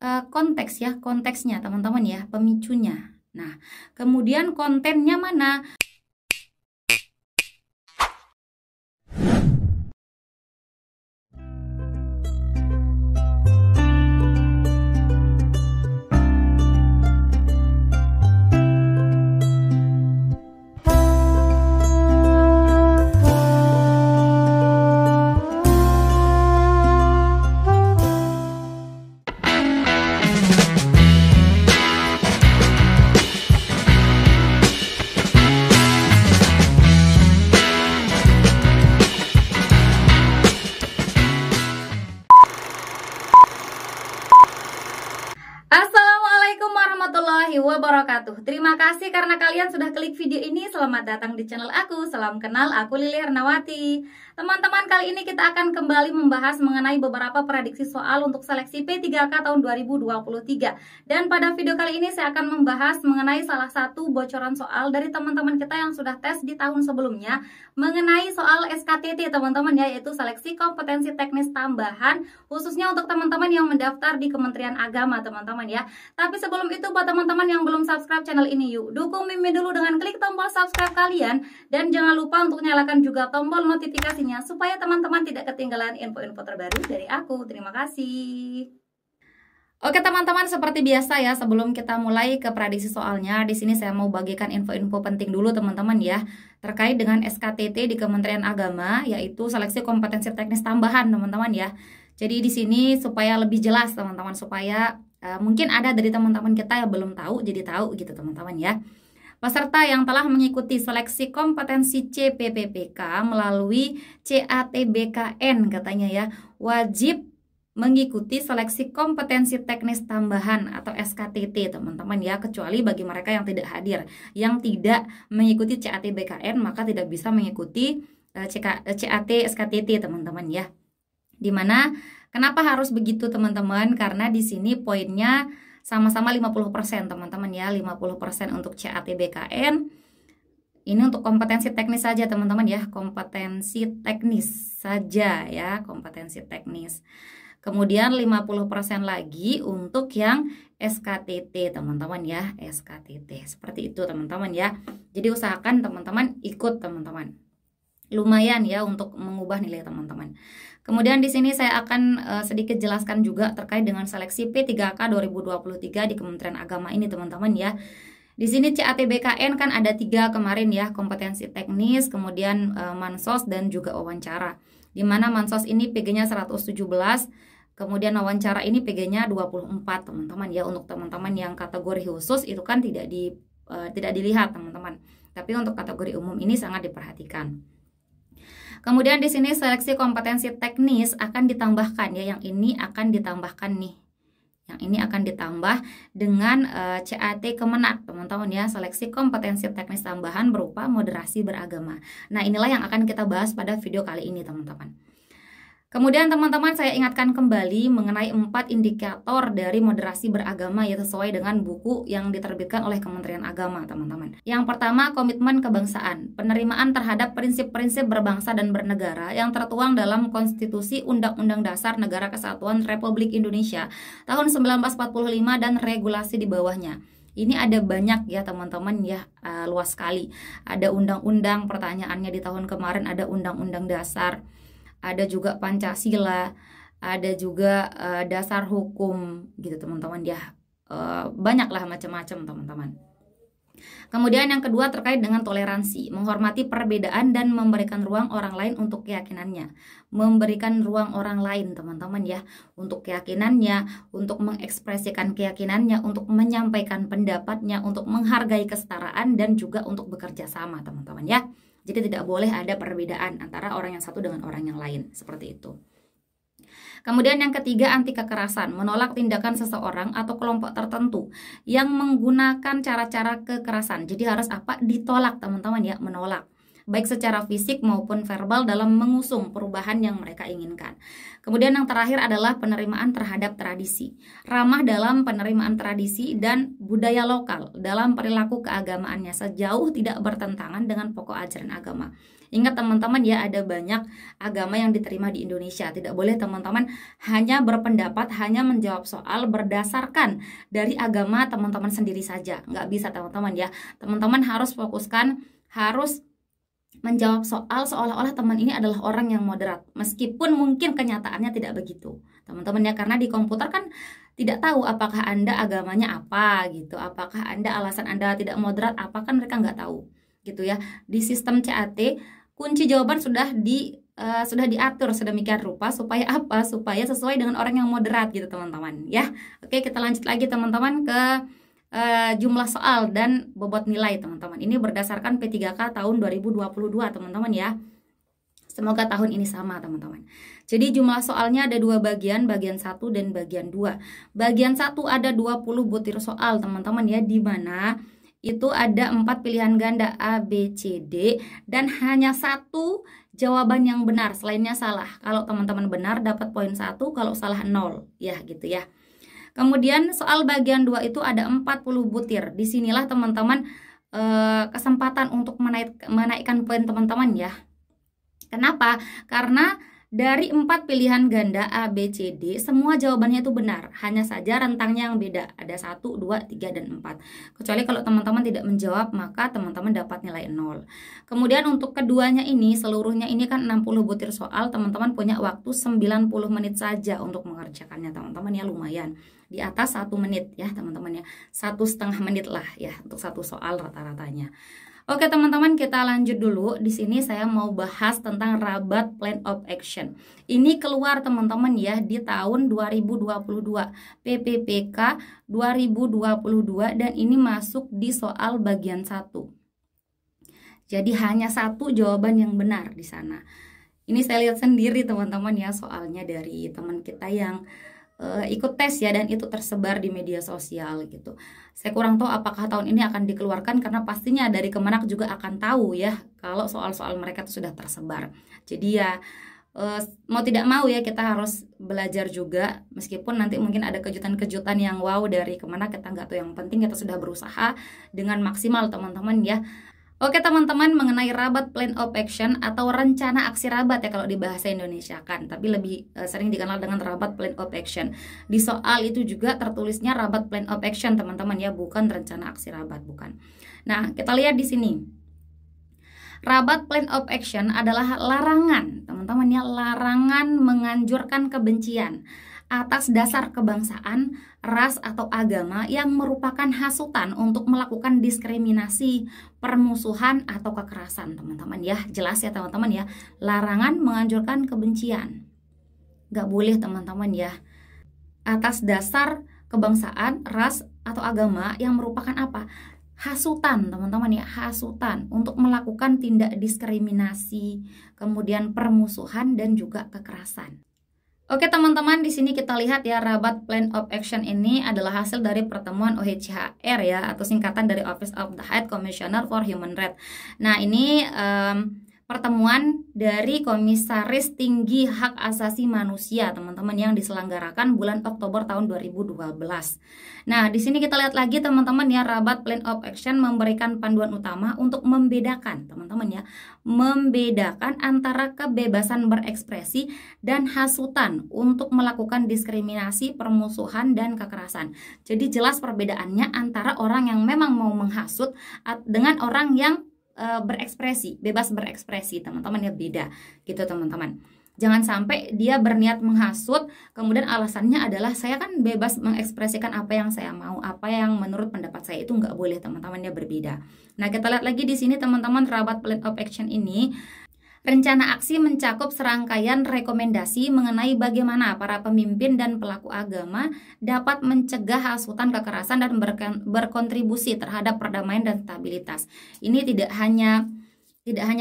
konteks ya, konteksnya teman-teman ya, pemicunya. Nah, kemudian kontennya mana? Assalamualaikum warahmatullahi wabarakatuh. Terima kasih karena kalian sudah klik video ini. Selamat datang di channel aku. Salam kenal, aku Lili Hernawati. Teman-teman, kali ini kita akan kembali membahas mengenai beberapa prediksi soal untuk seleksi P3K tahun 2023. Dan pada video kali ini saya akan membahas mengenai salah satu bocoran soal dari teman-teman kita yang sudah tes di tahun sebelumnya mengenai soal SKTT teman-teman ya, yaitu seleksi kompetensi teknis tambahan khususnya untuk teman-teman yang mendaftar di Kementerian Agama teman-teman ya. Tapi sebelum itu, buat teman-teman yang belum subscribe channel ini, yuk dukung Mimin dulu dengan klik tombol subscribe kalian. Dan jangan lupa untuk nyalakan juga tombol notifikasinya supaya teman-teman tidak ketinggalan info-info terbaru dari aku. Terima kasih. Oke teman-teman, seperti biasa ya, sebelum kita mulai ke prediksi soalnya, di sini saya mau bagikan info-info penting dulu teman-teman ya, terkait dengan SKTT di Kementerian Agama, yaitu seleksi kompetensi teknis tambahan teman-teman ya. Jadi di sini supaya lebih jelas teman-teman, supaya mungkin ada dari teman-teman kita yang belum tahu jadi tahu gitu teman-teman ya. Peserta yang telah mengikuti seleksi kompetensi CPPPK melalui CATBKN katanya ya, wajib mengikuti seleksi kompetensi teknis tambahan atau SKTT teman-teman ya, kecuali bagi mereka yang tidak hadir, yang tidak mengikuti CATBKN maka tidak bisa mengikuti CAT SKTT teman-teman ya. Dimana kenapa harus begitu teman-teman? Karena di sini poinnya sama-sama 50% teman-teman ya, 50% untuk CATBKN. Ini untuk kompetensi teknis saja teman-teman ya, kompetensi teknis saja ya, kompetensi teknis. Kemudian 50% lagi untuk yang SKTT teman-teman ya, SKTT. Seperti itu teman-teman ya. Jadi usahakan teman-teman ikut teman-teman. Lumayan ya untuk mengubah nilai teman-teman. Kemudian di sini saya akan sedikit jelaskan juga terkait dengan seleksi P3K 2023 di Kementerian Agama ini teman-teman ya. Di sini CATBKN kan ada 3 kemarin ya, kompetensi teknis, kemudian Mansos dan juga wawancara. Di mana Mansos ini PG-nya 117, kemudian wawancara ini PG-nya 24 teman-teman ya. Untuk teman-teman yang kategori khusus itu kan tidak dilihat teman-teman. Tapi untuk kategori umum ini sangat diperhatikan. Kemudian di sini seleksi kompetensi teknis akan ditambahkan ya, yang ini akan ditambahkan nih. Yang ini akan ditambah dengan CAT Kemenak teman-teman ya, seleksi kompetensi teknis tambahan berupa moderasi beragama. Nah, inilah yang akan kita bahas pada video kali ini teman-teman. Kemudian teman-teman saya ingatkan kembali mengenai 4 indikator dari moderasi beragama ya, sesuai dengan buku yang diterbitkan oleh Kementerian Agama teman-teman. Yang pertama, komitmen kebangsaan, penerimaan terhadap prinsip-prinsip berbangsa dan bernegara yang tertuang dalam Konstitusi Undang-Undang Dasar Negara Kesatuan Republik Indonesia tahun 1945 dan regulasi di bawahnya. Ini ada banyak ya teman-teman ya, luas sekali. Ada undang-undang, pertanyaannya di tahun kemarin ada undang-undang dasar, ada juga Pancasila, ada juga dasar hukum gitu teman-teman ya. Banyaklah macam-macam teman-teman. Kemudian yang kedua terkait dengan toleransi, menghormati perbedaan dan memberikan ruang orang lain untuk keyakinannya. Memberikan ruang orang lain teman-teman ya, untuk keyakinannya, untuk mengekspresikan keyakinannya, untuk menyampaikan pendapatnya, untuk menghargai kesetaraan dan juga untuk bekerja sama teman-teman ya. Jadi tidak boleh ada perbedaan antara orang yang satu dengan orang yang lain, seperti itu. Kemudian yang ketiga, anti kekerasan, menolak tindakan seseorang atau kelompok tertentu yang menggunakan cara-cara kekerasan. Jadi harus apa? Ditolak teman-teman ya, menolak. baik secara fisik maupun verbal dalam mengusung perubahan yang mereka inginkan. Kemudian yang terakhir adalah penerimaan terhadap tradisi. Ramah dalam penerimaan tradisi dan budaya lokal dalam perilaku keagamaannya sejauh tidak bertentangan dengan pokok ajaran agama. Ingat teman-teman ya, ada banyak agama yang diterima di Indonesia. Tidak boleh teman-teman hanya berpendapat, hanya menjawab soal berdasarkan dari agama teman-teman sendiri saja. Nggak bisa teman-teman ya. Teman-teman harus fokuskan, harus menjawab soal seolah-olah teman ini adalah orang yang moderat. Meskipun mungkin kenyataannya tidak begitu. Teman-teman ya, karena di komputer kan tidak tahu apakah Anda agamanya apa gitu. Apakah Anda alasan Anda tidak moderat, apa kan mereka nggak tahu gitu ya. Di sistem CAT kunci jawaban sudah diatur sedemikian rupa supaya apa? Supaya sesuai dengan orang yang moderat gitu teman-teman ya. Oke, kita lanjut lagi teman-teman ke jumlah soal dan bobot nilai teman-teman. Ini berdasarkan P3K tahun 2022 teman-teman ya. Semoga tahun ini sama teman-teman. Jadi jumlah soalnya ada dua bagian, bagian 1 dan bagian 2. Bagian 1 ada 20 butir soal teman-teman ya, di mana itu ada 4 pilihan ganda A, B, C, D dan hanya satu jawaban yang benar, selainnya salah. Kalau teman-teman benar dapat poin 1, kalau salah 0 ya gitu ya. Kemudian soal bagian 2 itu ada 40 butir. Disinilah teman-teman kesempatan untuk menaikkan poin teman-teman ya. Kenapa? Karena dari 4 pilihan ganda A, B, C, D, semua jawabannya itu benar. Hanya saja rentangnya yang beda. Ada 1, 2, 3, dan 4. Kecuali kalau teman-teman tidak menjawab, maka teman-teman dapat nilai 0. Kemudian untuk keduanya ini, seluruhnya ini kan 60 butir soal. Teman-teman punya waktu 90 menit saja untuk mengerjakannya teman-teman ya, lumayan. Di atas 1 menit ya teman-teman ya. 1,5 menit lah ya untuk satu soal rata-ratanya. Oke teman-teman, kita lanjut dulu. Di sini saya mau bahas tentang Rabat Plan of Action. Ini keluar teman-teman ya di tahun 2022, PPPK 2022, dan ini masuk di soal bagian 1. Jadi hanya satu jawaban yang benar di sana. Ini saya lihat sendiri teman-teman ya, soalnya dari teman kita yang ikut tes ya, dan itu tersebar di media sosial gitu. Saya kurang tahu apakah tahun ini akan dikeluarkan, karena pastinya dari Kemenak juga akan tahu ya kalau soal-soal mereka itu sudah tersebar. Jadi ya mau tidak mau ya kita harus belajar juga, meskipun nanti mungkin ada kejutan-kejutan yang wow dari Kemenak, kita nggak tahu. Yang penting kita sudah berusaha dengan maksimal teman-teman ya. Oke teman-teman, mengenai Rabat Plan of Action atau rencana aksi Rabat ya kalau di bahasa Indonesia kan, tapi lebih sering dikenal dengan Rabat Plan of Action. Di soal itu juga tertulisnya Rabat Plan of Action teman-teman ya, bukan rencana aksi Rabat, bukan. Nah, kita lihat di sini. Rabat Plan of Action adalah larangan, teman-teman ya, larangan menganjurkan kebencian atas dasar kebangsaan, ras, atau agama yang merupakan hasutan untuk melakukan diskriminasi, permusuhan, atau kekerasan, teman-teman ya. Jelas ya teman-teman ya, larangan menganjurkan kebencian. Gak boleh teman-teman ya, atas dasar kebangsaan, ras, atau agama yang merupakan apa? Hasutan teman-teman ya, hasutan untuk melakukan tindak diskriminasi, kemudian permusuhan, dan juga kekerasan. Oke teman-teman, di sini kita lihat ya, Rabat Plan of Action ini adalah hasil dari pertemuan OHCHR ya, atau singkatan dari Office of the High Commissioner for Human Rights. Nah, ini pertemuan dari Komisaris Tinggi Hak Asasi Manusia teman-teman yang diselenggarakan bulan Oktober tahun 2012. Nah, di sini kita lihat lagi teman-teman ya, Rabat Plan of Action memberikan panduan utama untuk membedakan teman-teman ya, membedakan antara kebebasan berekspresi dan hasutan untuk melakukan diskriminasi, permusuhan, dan kekerasan. Jadi jelas perbedaannya antara orang yang memang mau menghasut dengan orang yang berekspresi, bebas berekspresi teman-teman ya, beda gitu teman-teman. Jangan sampai dia berniat menghasut, kemudian alasannya adalah saya kan bebas mengekspresikan apa yang saya mau, apa yang menurut pendapat saya. Itu nggak boleh teman-teman ya, berbeda. Nah, kita lihat lagi di sini teman-teman, Rabat Plan of Action ini, rencana aksi mencakup serangkaian rekomendasi mengenai bagaimana para pemimpin dan pelaku agama dapat mencegah hasutan, kekerasan, dan berkontribusi terhadap perdamaian dan stabilitas. Ini tidak hanya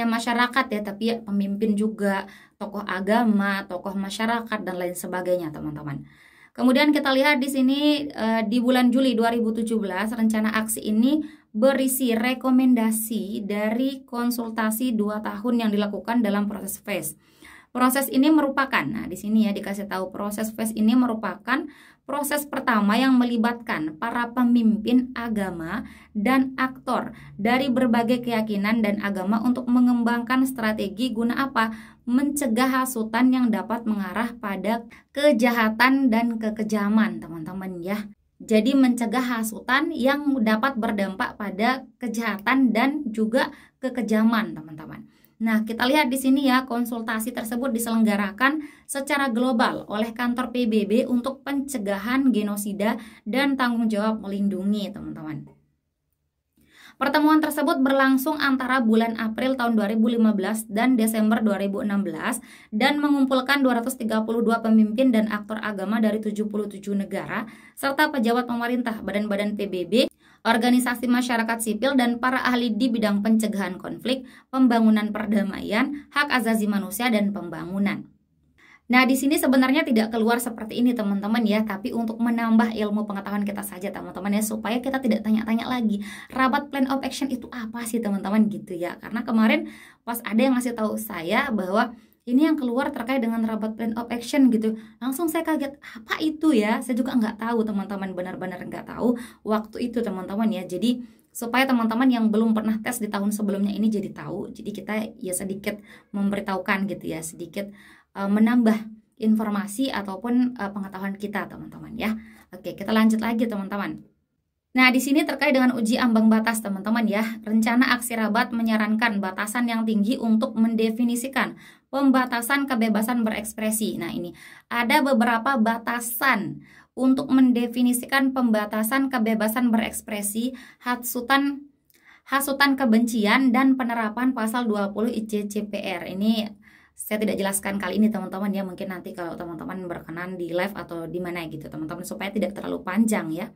masyarakat ya, tapi ya pemimpin juga, tokoh agama, tokoh masyarakat, dan lain sebagainya teman-teman. Kemudian kita lihat di sini di bulan Juli 2017 rencana aksi ini berisi rekomendasi dari konsultasi 2 tahun yang dilakukan dalam proses FAST. Proses ini merupakan, nah di sini ya dikasih tahu, proses FAST ini merupakan proses pertama yang melibatkan para pemimpin agama dan aktor dari berbagai keyakinan dan agama untuk mengembangkan strategi guna apa? Mencegah hasutan yang dapat mengarah pada kejahatan dan kekejaman, teman-teman ya. Jadi mencegah hasutan yang dapat berdampak pada kejahatan dan juga kekejaman, teman-teman. Nah, kita lihat di sini ya, konsultasi tersebut diselenggarakan secara global oleh kantor PBB untuk pencegahan genosida dan tanggung jawab melindungi, teman-teman. Pertemuan tersebut berlangsung antara bulan April tahun 2015 dan Desember 2016 dan mengumpulkan 232 pemimpin dan aktor agama dari 77 negara serta pejabat pemerintah, badan-badan PBB, organisasi masyarakat sipil, dan para ahli di bidang pencegahan konflik, pembangunan perdamaian, hak asasi manusia, dan pembangunan. Nah, di sini sebenarnya tidak keluar seperti ini, teman-teman ya, tapi untuk menambah ilmu pengetahuan kita saja, teman-teman ya, supaya kita tidak tanya-tanya lagi, Rabat Plan of Action itu apa sih, teman-teman, gitu ya. Karena kemarin pas ada yang ngasih tahu saya bahwa ini yang keluar terkait dengan Rabat Plan of Action gitu, langsung saya kaget, apa itu ya? Saya juga nggak tahu, teman-teman, benar-benar nggak tahu waktu itu, teman-teman ya. Jadi supaya teman-teman yang belum pernah tes di tahun sebelumnya ini jadi tahu, jadi kita ya sedikit memberitahukan gitu ya, sedikit menambah informasi ataupun pengetahuan kita, teman-teman ya. Oke, kita lanjut lagi, teman-teman. Nah, di sini terkait dengan uji ambang batas, teman-teman ya. Rencana aksi Rabat menyarankan batasan yang tinggi untuk mendefinisikan pembatasan kebebasan berekspresi. Nah, ini ada beberapa batasan untuk mendefinisikan pembatasan kebebasan berekspresi, hasutan kebencian, dan penerapan pasal 20 ICCPR. Ini saya tidak jelaskan kali ini, teman-teman ya, mungkin nanti kalau teman-teman berkenan di live atau di mana gitu, teman-teman, supaya tidak terlalu panjang ya.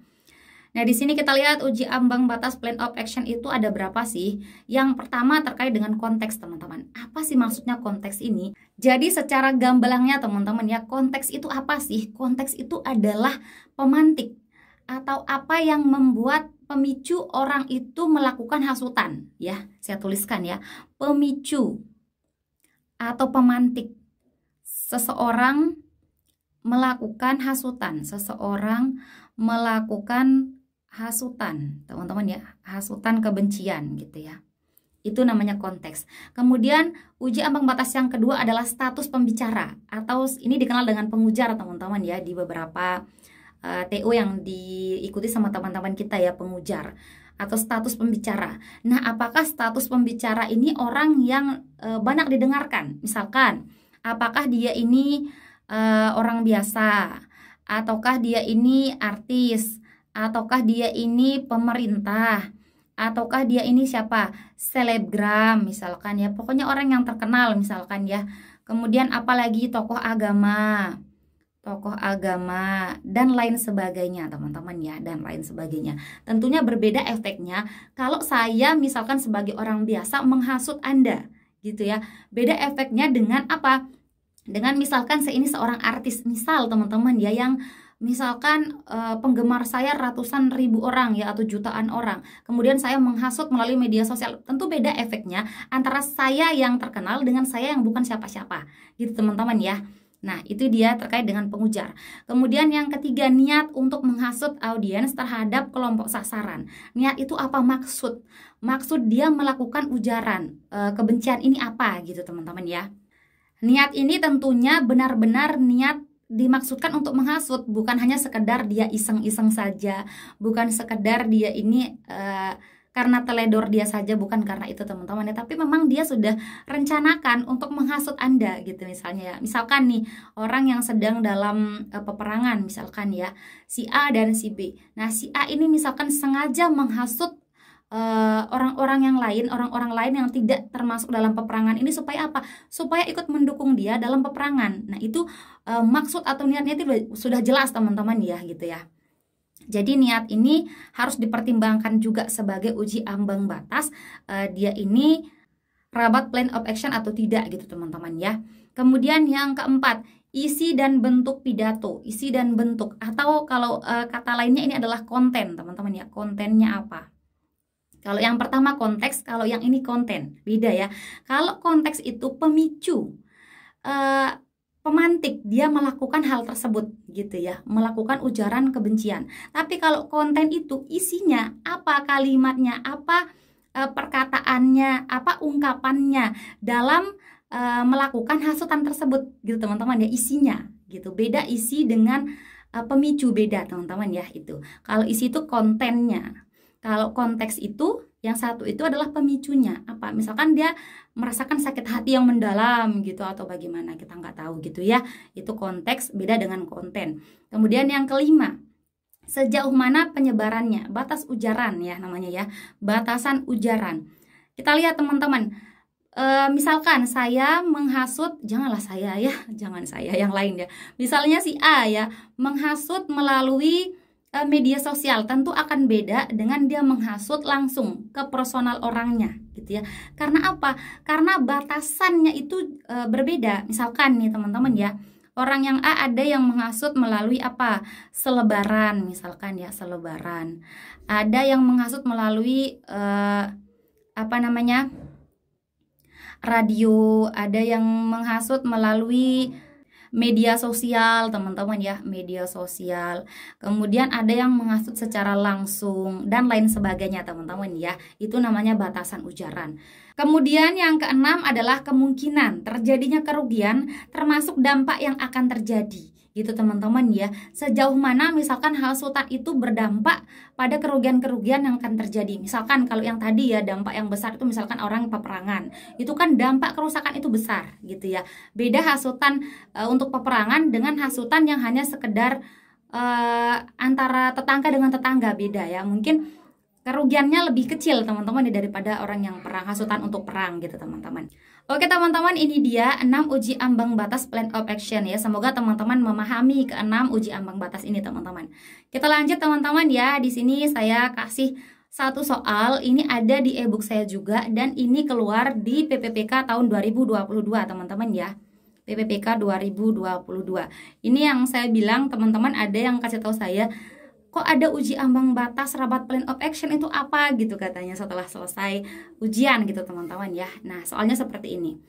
Nah, di sini kita lihat uji ambang batas Plan of Action itu ada berapa sih? Yang pertama terkait dengan konteks, teman-teman. Apa sih maksudnya konteks ini? Jadi secara gamblangnya, teman-teman ya, konteks itu apa sih? Konteks itu adalah pemantik atau apa yang membuat pemicu orang itu melakukan hasutan ya. Saya tuliskan ya, pemicu atau pemantik. Seseorang melakukan hasutan, teman-teman ya, hasutan kebencian gitu ya. Itu namanya konteks. Kemudian uji ambang batas yang kedua adalah status pembicara, atau ini dikenal dengan pengujar, teman-teman ya, di beberapa TO yang diikuti sama teman-teman kita ya, pengujar atau status pembicara. Nah, apakah status pembicara ini orang yang banyak didengarkan? Misalkan, apakah dia ini orang biasa, ataukah dia ini artis, ataukah dia ini pemerintah, ataukah dia ini siapa? Selebgram misalkan ya. Pokoknya orang yang terkenal misalkan ya. Kemudian apalagi tokoh agama, dan lain sebagainya, teman-teman ya, dan lain sebagainya. Tentunya berbeda efeknya kalau saya misalkan sebagai orang biasa menghasut Anda gitu ya. Beda efeknya dengan apa? Dengan misalkan saya ini seorang artis, misal teman-teman ya, yang misalkan penggemar saya ratusan ribu orang ya, atau jutaan orang. Kemudian saya menghasut melalui media sosial. Tentu beda efeknya antara saya yang terkenal dengan saya yang bukan siapa-siapa gitu, teman-teman ya. Nah, itu dia terkait dengan pengujar. Kemudian yang ketiga, niat untuk menghasut audiens terhadap kelompok sasaran. Niat itu apa? Maksud dia melakukan ujaran kebencian ini apa gitu, teman-teman ya. Niat ini tentunya benar-benar niat dimaksudkan untuk menghasut, bukan hanya sekedar dia iseng-iseng saja, bukan sekedar dia ini karena teledor dia saja, bukan karena itu, teman-teman ya, tapi memang dia sudah rencanakan untuk menghasut Anda gitu misalnya ya. Misalkan nih, orang yang sedang dalam peperangan misalkan ya, si A dan si B. Nah, si A ini misalkan sengaja menghasut orang-orang lain yang tidak termasuk dalam peperangan ini supaya apa? Supaya ikut mendukung dia dalam peperangan. Nah, itu maksud atau niatnya itu sudah jelas, teman-teman ya gitu ya. Jadi niat ini harus dipertimbangkan juga sebagai uji ambang batas dia ini Rabat Plan of Action atau tidak gitu, teman-teman ya. Kemudian yang keempat, isi dan bentuk pidato. Isi dan bentuk, atau kalau kata lainnya ini adalah konten, teman-teman ya. Kontennya apa? Kalau yang pertama konteks, kalau yang ini konten, beda ya. Kalau konteks itu pemicu, pemantik dia melakukan hal tersebut gitu ya, melakukan ujaran kebencian. Tapi kalau konten itu isinya apa, kalimatnya apa, perkataannya apa, ungkapannya dalam melakukan hasutan tersebut gitu teman-teman ya, isinya gitu. Beda isi dengan pemicu, beda teman-teman ya itu. Kalau isi itu kontennya. Kalau konteks itu, yang satu itu adalah pemicunya. Apa? Misalkan dia merasakan sakit hati yang mendalam gitu atau bagaimana, kita nggak tahu gitu ya. Itu konteks, beda dengan konten. Kemudian yang kelima, sejauh mana penyebarannya, batas ujaran ya namanya ya, batasan ujaran. Kita lihat teman-teman, misalkan saya menghasut, janganlah saya ya, jangan saya, yang lain ya. Misalnya si A ya, menghasut melalui media sosial, tentu akan beda dengan dia menghasut langsung ke personal orangnya gitu ya. Karena apa? Karena batasannya itu berbeda. Misalkan nih teman-teman ya, orang yang A ada yang menghasut melalui apa? Selebaran misalkan ya, selebaran. Ada yang menghasut melalui apa namanya? Radio, ada yang menghasut melalui media sosial teman-teman ya, media sosial. Kemudian ada yang menghasut secara langsung dan lain sebagainya teman-teman ya. Itu namanya batasan ujaran. Kemudian yang keenam adalah kemungkinan terjadinya kerugian termasuk dampak yang akan terjadi gitu teman-teman ya. Sejauh mana misalkan hasutan itu berdampak pada kerugian-kerugian yang akan terjadi. Misalkan kalau yang tadi ya, dampak yang besar itu misalkan orang peperangan, itu kan dampak kerusakan itu besar gitu ya. Beda hasutan untuk peperangan dengan hasutan yang hanya sekedar antara tetangga dengan tetangga, beda ya. Mungkin kerugiannya lebih kecil teman-teman daripada orang yang perang, hasutan untuk perang gitu teman-teman. Oke teman-teman, ini dia 6 uji ambang batas plan of action ya. Semoga teman-teman memahami ke-6 uji ambang batas ini teman-teman. Kita lanjut teman-teman ya. Di sini saya kasih satu soal, ini ada di ebook saya juga dan ini keluar di PPPK tahun 2022 teman-teman ya. PPPK 2022. Ini yang saya bilang teman-teman, ada yang kasih tahu saya, kok ada uji ambang batas rabat plan of action itu apa gitu katanya setelah selesai ujian gitu teman-teman ya. Nah soalnya seperti ini.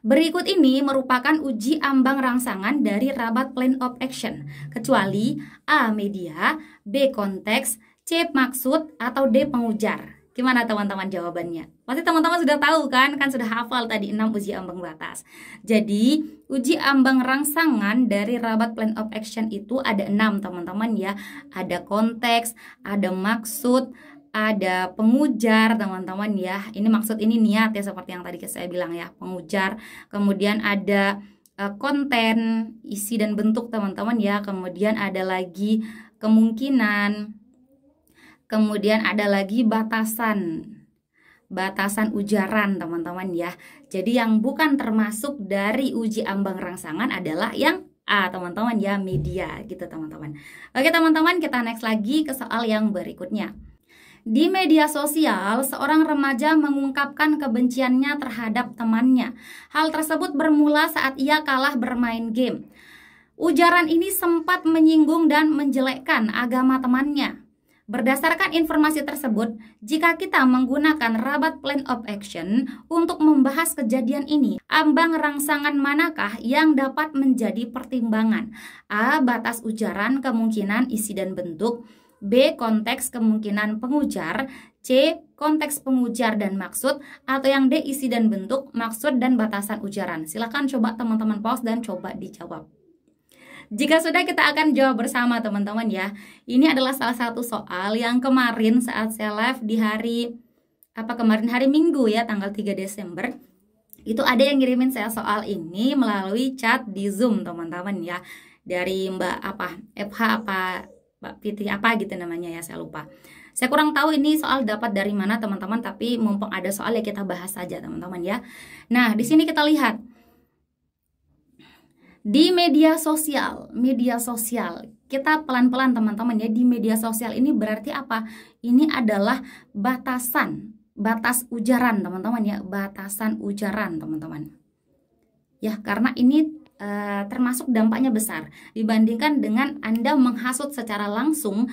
Berikut ini merupakan uji ambang rangsangan dari rabat plan of action, kecuali A. media, B. konteks, C. maksud, atau D. pengujar. Gimana teman-teman jawabannya? Pasti teman-teman sudah tahu kan sudah hafal tadi 6 uji ambang batas. Jadi uji ambang rangsangan dari rabat plan of action itu ada 6 teman-teman ya. Ada konteks, ada maksud, ada pengujar teman-teman ya. Ini maksud, ini niat ya, seperti yang tadi saya bilang ya, pengujar. Kemudian ada konten, isi dan bentuk teman-teman ya. Kemudian ada lagi kemungkinan. Kemudian ada lagi batasan ujaran teman-teman ya. Jadi yang bukan termasuk dari uji ambang rangsangan adalah yang A teman-teman ya, media gitu teman-teman. Oke teman-teman, kita next lagi ke soal yang berikutnya. Di media sosial, seorang remaja mengungkapkan kebenciannya terhadap temannya. Hal tersebut bermula saat ia kalah bermain game. Ujaran ini sempat menyinggung dan menjelekkan agama temannya. Berdasarkan informasi tersebut, jika kita menggunakan rabat plan of action untuk membahas kejadian ini, ambang rangsangan manakah yang dapat menjadi pertimbangan? A. Batas ujaran, kemungkinan, isi dan bentuk. B. Konteks, kemungkinan, pengujar. C. Konteks, pengujar dan maksud. Atau yang D. Isi dan bentuk, maksud dan batasan ujaran. Silahkan coba teman-teman pause dan coba dijawab. Jika sudah, kita akan jawab bersama teman-teman ya. Ini adalah salah satu soal yang kemarin saat saya live di hari Minggu ya, tanggal 3 Desember. Itu ada yang ngirimin saya soal ini melalui chat di Zoom teman-teman ya. Dari Mbak FH Mbak Fitri gitu namanya ya, saya lupa. Saya kurang tahu ini soal dapat dari mana teman-teman, tapi mumpung ada soal ya kita bahas saja teman-teman ya. Nah, di sini kita lihat. Di media sosial, kita pelan-pelan teman-teman ya, di media sosial ini berarti apa? Ini adalah batas ujaran teman-teman ya, batasan ujaran teman-teman. Ya, karena ini termasuk dampaknya besar dibandingkan dengan Anda menghasut secara langsung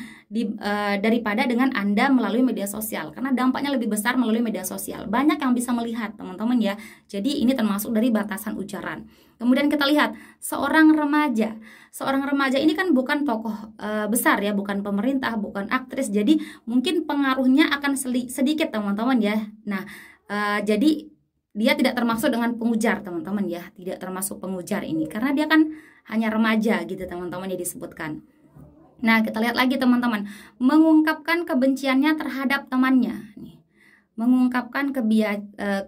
daripada dengan Anda melalui media sosial, karena dampaknya lebih besar melalui media sosial. Banyak yang bisa melihat teman-teman ya. Jadi ini termasuk dari batasan ujaran. Kemudian kita lihat seorang remaja. Seorang remaja ini kan bukan tokoh besar ya, bukan pemerintah, bukan aktris. Jadi mungkin pengaruhnya akan sedikit teman-teman ya. Nah, jadi dia tidak termasuk dengan pengujar teman-teman ya, tidak termasuk pengujar ini karena dia kan hanya remaja gitu teman-teman ya disebutkan. Nah, kita lihat lagi teman-teman, mengungkapkan kebenciannya terhadap temannya nih. Mengungkapkan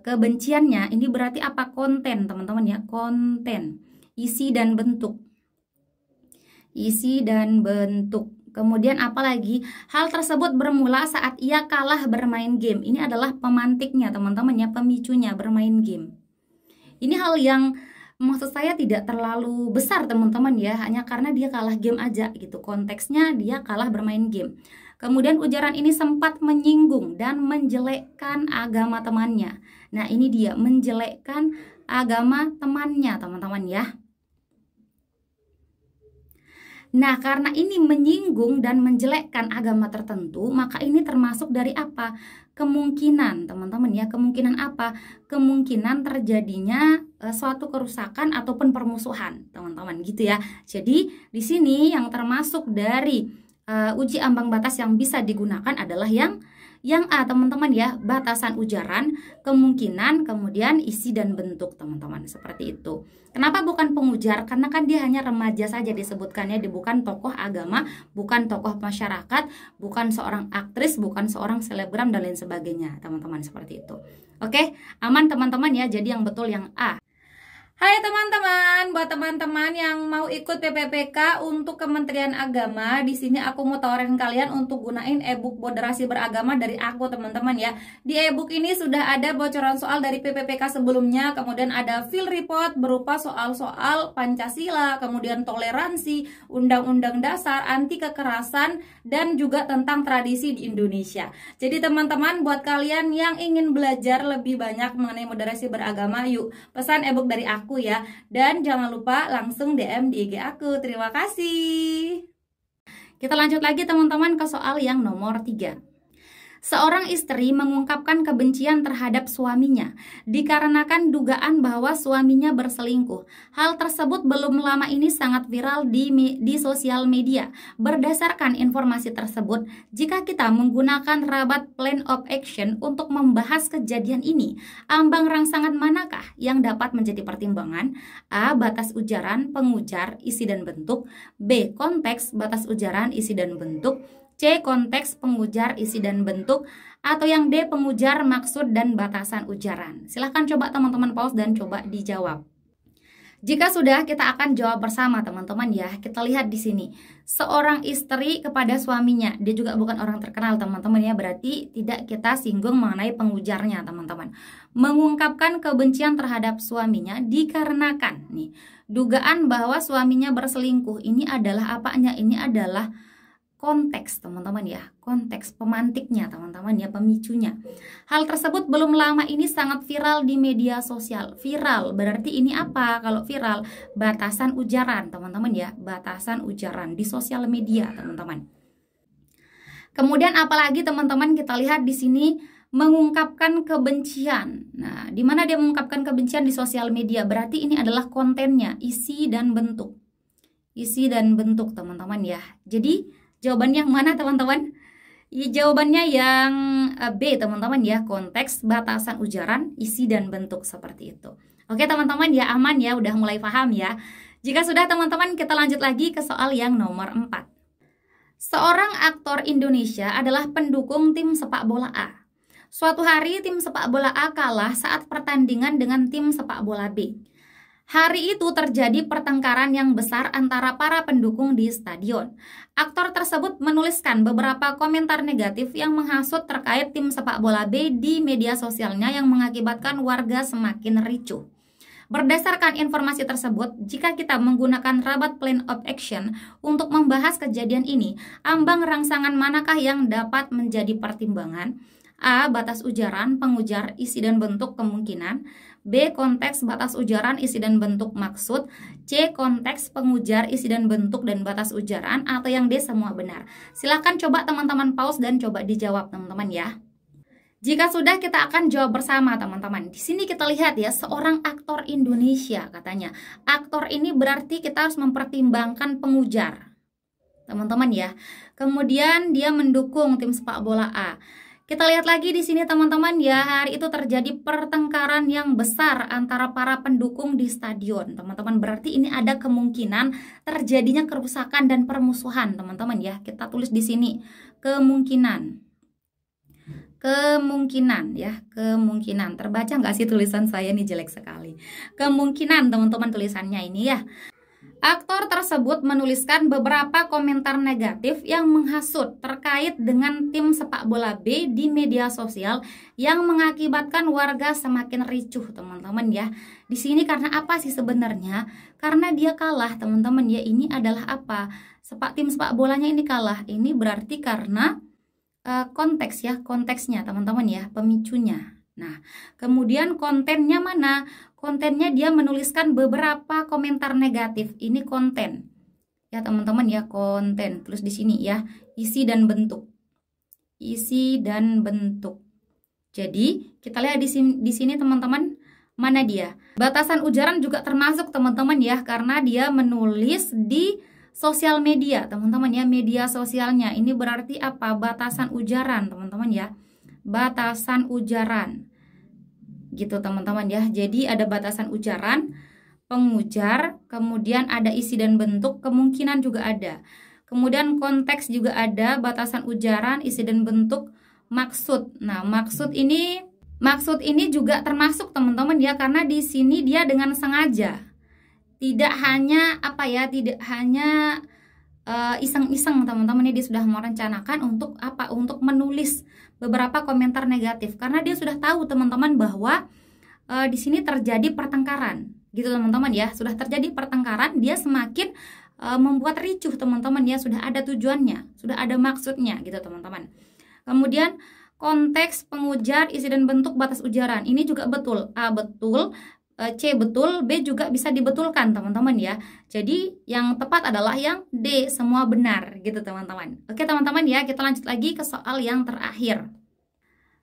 kebenciannya ini berarti apa? Konten teman-teman ya, konten, isi dan bentuk. Isi dan bentuk. Kemudian apalagi, hal tersebut bermula saat ia kalah bermain game. Ini adalah pemantiknya teman-teman ya, pemicunya bermain game. Ini hal yang maksud saya tidak terlalu besar teman-teman ya, hanya karena dia kalah game aja gitu. Konteksnya dia kalah bermain game. Kemudian ujaran ini sempat menyinggung dan menjelekkan agama temannya. Nah, ini dia menjelekkan agama temannya teman-teman ya. Nah, karena ini menyinggung dan menjelekkan agama tertentu, maka ini termasuk dari apa? Kemungkinan, teman-teman ya. Kemungkinan apa? Kemungkinan terjadinya suatu kerusakan ataupun permusuhan, teman-teman gitu ya. Jadi, di sini yang termasuk dari uji ambang batas yang bisa digunakan adalah yang A teman-teman ya, batasan ujaran, kemungkinan, kemudian isi dan bentuk teman-teman, seperti itu. Kenapa bukan pengujar? Karena kan dia hanya remaja saja disebutkannya, dia bukan tokoh agama, bukan tokoh masyarakat, bukan seorang aktris, bukan seorang selebgram dan lain sebagainya teman-teman, seperti itu. Oke, aman teman-teman ya, jadi yang betul yang A. Hai teman-teman, buat teman-teman yang mau ikut PPPK untuk Kementerian Agama, di sini aku mau tawarin kalian untuk gunain e-book moderasi beragama dari aku teman-teman ya. Di e-book ini sudah ada bocoran soal dari PPPK sebelumnya, kemudian ada field report berupa soal-soal Pancasila, kemudian toleransi, undang-undang dasar, anti kekerasan, dan juga tentang tradisi di Indonesia. Jadi teman-teman, buat kalian yang ingin belajar lebih banyak mengenai moderasi beragama, yuk pesan e-book dari aku ya, dan jangan lupa langsung DM di IG aku. Terima kasih. Kita lanjut lagi teman-teman ke soal yang nomor 3. Seorang istri mengungkapkan kebencian terhadap suaminya dikarenakan dugaan bahwa suaminya berselingkuh. Hal tersebut belum lama ini sangat viral di sosial media. Berdasarkan informasi tersebut, jika kita menggunakan rabat plan of action untuk membahas kejadian ini, ambang rangsangan manakah yang dapat menjadi pertimbangan? A. Batas ujaran, pengujar, isi dan bentuk. B. Konteks, batas ujaran, isi dan bentuk. C. Konteks, pengujar, isi dan bentuk. Atau yang D. Pengujar, maksud dan batasan ujaran. Silahkan coba teman-teman pause dan coba dijawab. Jika sudah, kita akan jawab bersama teman-teman ya. Kita lihat di sini. Seorang istri kepada suaminya. Dia juga bukan orang terkenal teman-teman ya. Berarti tidak kita singgung mengenai pengujarnya teman-teman. Mengungkapkan kebencian terhadap suaminya dikarenakan nih, dugaan bahwa suaminya berselingkuh. Ini adalah apanya? Ini adalah konteks teman-teman ya, konteks pemantiknya teman-teman ya, pemicunya. Hal tersebut belum lama ini sangat viral di media sosial. Viral berarti ini apa? Kalau viral, batasan ujaran teman-teman ya, batasan ujaran di sosial media teman-teman. Kemudian apalagi teman-teman, kita lihat di sini mengungkapkan kebencian. Nah, di mana dia mengungkapkan kebencian di sosial media? Berarti ini adalah kontennya, isi dan bentuk. Isi dan bentuk teman-teman ya. Jadi jawabannya yang mana teman-teman? Ya, jawabannya yang B teman-teman ya, konteks, batasan ujaran, isi dan bentuk, seperti itu. Oke teman-teman ya, aman ya, udah mulai paham ya. Jika sudah teman-teman, kita lanjut lagi ke soal yang nomor 4. Seorang aktor Indonesia adalah pendukung tim sepak bola A. Suatu hari tim sepak bola A kalah saat pertandingan dengan tim sepak bola B. Hari itu terjadi pertengkaran yang besar antara para pendukung di stadion. Aktor tersebut menuliskan beberapa komentar negatif yang menghasut terkait tim sepak bola B di media sosialnya yang mengakibatkan warga semakin ricuh. Berdasarkan informasi tersebut, jika kita menggunakan rabat plan of action untuk membahas kejadian ini, ambang rangsangan manakah yang dapat menjadi pertimbangan? A. Batas ujaran, pengujar, isi dan bentuk, kemungkinan. B. Konteks batas ujaran, isi dan bentuk maksud. C. Konteks pengujar, isi dan bentuk dan batas ujaran. Atau yang D, semua benar. Silahkan coba teman-teman pause dan coba dijawab teman-teman ya. Jika sudah, kita akan jawab bersama teman-teman. Di sini kita lihat ya, seorang aktor Indonesia katanya. Aktor ini berarti kita harus mempertimbangkan pengujar. Teman-teman ya. Kemudian dia mendukung tim sepak bola A. Kita lihat lagi di sini teman-teman ya, hari itu terjadi pertengkaran yang besar antara para pendukung di stadion. Teman-teman, berarti ini ada kemungkinan terjadinya kerusakan dan permusuhan, teman-teman ya. Kita tulis di sini kemungkinan ya, kemungkinan. Terbaca nggak sih tulisan saya nih, jelek sekali. Kemungkinan teman-teman tulisannya ini ya. Aktor tersebut menuliskan beberapa komentar negatif yang menghasut terkait dengan tim sepak bola B di media sosial yang mengakibatkan warga semakin ricuh, teman-teman ya. Di sini karena apa sih sebenarnya? Karena dia kalah, teman-teman ya. Ini adalah apa? Tim sepak bolanya ini kalah. Ini berarti karena konteks ya, konteksnya teman-teman ya, pemicunya. Nah, kemudian kontennya mana? Kontennya dia menuliskan beberapa komentar negatif. Ini konten. Ya, teman-teman ya, konten. Terus di sini ya, isi dan bentuk. Isi dan bentuk. Jadi, kita lihat di sini teman-teman, mana dia? Batasan ujaran juga termasuk teman-teman ya, karena dia menulis di sosial media, teman-teman ya, media sosialnya. Ini berarti apa? Batasan ujaran, teman-teman ya. Batasan ujaran. Gitu, teman-teman ya. Jadi ada batasan ujaran, pengujar, kemudian ada isi dan bentuk, kemungkinan juga ada. Kemudian konteks juga ada, batasan ujaran, isi dan bentuk, maksud. Nah, maksud ini juga termasuk teman-teman ya, karena di sini dia dengan sengaja. Tidak hanya apa ya, tidak hanya iseng-iseng teman-teman, ini dia sudah merencanakan untuk apa? Untuk menulis beberapa komentar negatif karena dia sudah tahu teman-teman bahwa di sini terjadi pertengkaran. Gitu teman-teman ya, sudah terjadi pertengkaran, dia semakin membuat ricuh teman-teman ya, sudah ada tujuannya, sudah ada maksudnya gitu teman-teman. Kemudian konteks, pengujar, isi dan bentuk, batas ujaran. Ini juga betul. A betul, C betul, B juga bisa dibetulkan teman-teman ya. Jadi yang tepat adalah yang D, semua benar gitu teman-teman. Oke teman-teman ya, kita lanjut lagi ke soal yang terakhir.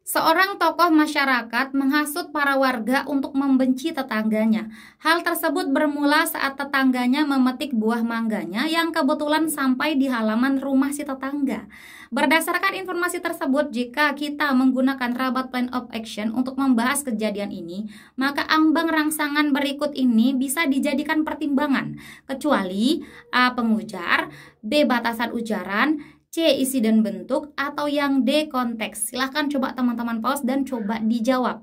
Seorang tokoh masyarakat menghasut para warga untuk membenci tetangganya. Hal tersebut bermula saat tetangganya memetik buah mangganya yang kebetulan sampai di halaman rumah si tetangga. Berdasarkan informasi tersebut, jika kita menggunakan rabat plan of action untuk membahas kejadian ini, maka ambang rangsangan berikut ini bisa dijadikan pertimbangan, kecuali A. Pengujar, B. Batasan ujaran, C. Isi dan bentuk, atau yang D. Konteks. Silahkan coba teman-teman pause dan coba dijawab.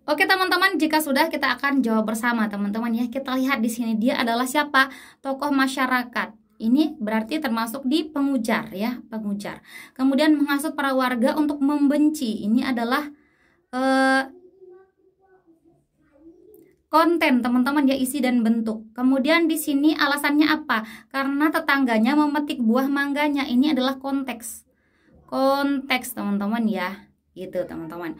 Oke teman-teman, jika sudah kita akan jawab bersama teman-teman ya. Kita lihat di sini dia adalah siapa? Tokoh masyarakat. Ini berarti termasuk di pengujar ya, pengujar. Kemudian menghasut para warga untuk membenci. Ini adalah konten teman-teman ya, isi dan bentuk. Kemudian di sini alasannya apa? Karena tetangganya memetik buah mangganya. Ini adalah konteks. Konteks teman-teman ya. Gitu teman-teman.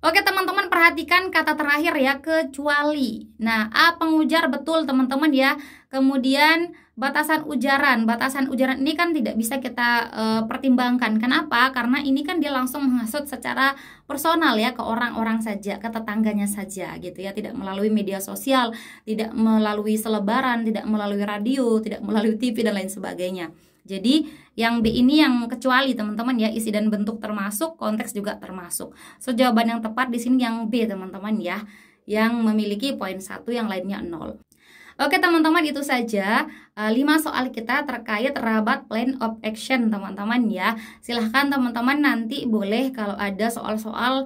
Oke teman-teman, perhatikan kata terakhir ya, kecuali. Nah, A. Pengujar betul teman-teman ya. Kemudian batasan ujaran. Batasan ujaran ini kan tidak bisa kita pertimbangkan. Kenapa? Karena ini kan dia langsung menghasut secara personal ya, ke orang-orang saja, ke tetangganya saja gitu ya. Tidak melalui media sosial, tidak melalui selebaran, tidak melalui radio, tidak melalui TV dan lain sebagainya. Jadi yang B ini yang kecuali teman-teman ya, isi dan bentuk termasuk, konteks juga termasuk. So jawaban yang tepat di sini yang B teman-teman ya, yang memiliki poin 1, yang lainnya 0. Oke teman-teman, itu saja 5 soal kita terkait rabat plan of action teman-teman ya. Silahkan teman-teman nanti boleh kalau ada soal-soal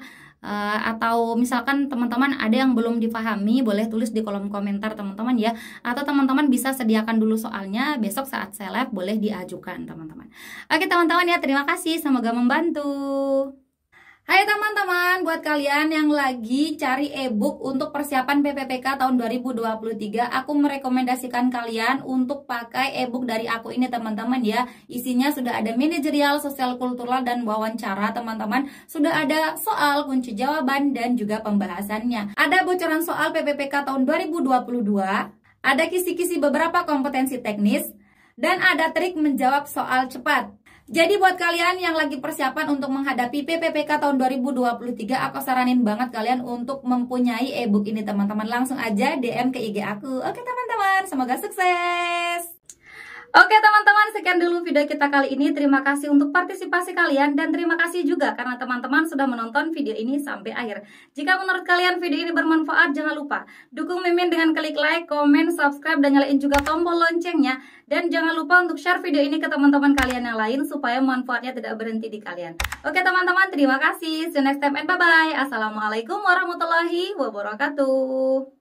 atau misalkan teman-teman ada yang belum dipahami, boleh tulis di kolom komentar teman-teman ya. Atau teman-teman bisa sediakan dulu soalnya, besok saat saya live boleh diajukan teman-teman. Oke teman-teman ya, terima kasih, semoga membantu. Hai teman-teman, buat kalian yang lagi cari e-book untuk persiapan PPPK tahun 2023, aku merekomendasikan kalian untuk pakai e-book dari aku ini teman-teman ya. Isinya sudah ada manajerial, sosial kultural, dan wawancara teman-teman. Sudah ada soal, kunci jawaban, dan juga pembahasannya. Ada bocoran soal PPPK tahun 2022, ada kisi-kisi beberapa kompetensi teknis, dan ada trik menjawab soal cepat. Jadi buat kalian yang lagi persiapan untuk menghadapi PPPK tahun 2023, aku saranin banget kalian untuk mempunyai e-book ini teman-teman. Langsung aja DM ke IG aku. Oke teman-teman, semoga sukses. Oke teman-teman, sekian dulu video kita kali ini. Terima kasih untuk partisipasi kalian dan terima kasih juga karena teman-teman sudah menonton video ini sampai akhir. Jika menurut kalian video ini bermanfaat, jangan lupa dukung Mimin dengan klik like, komen, subscribe, dan nyalain juga tombol loncengnya. Dan jangan lupa untuk share video ini ke teman-teman kalian yang lain supaya manfaatnya tidak berhenti di kalian. Oke teman-teman, terima kasih. See you next time and bye-bye. Assalamualaikum warahmatullahi wabarakatuh.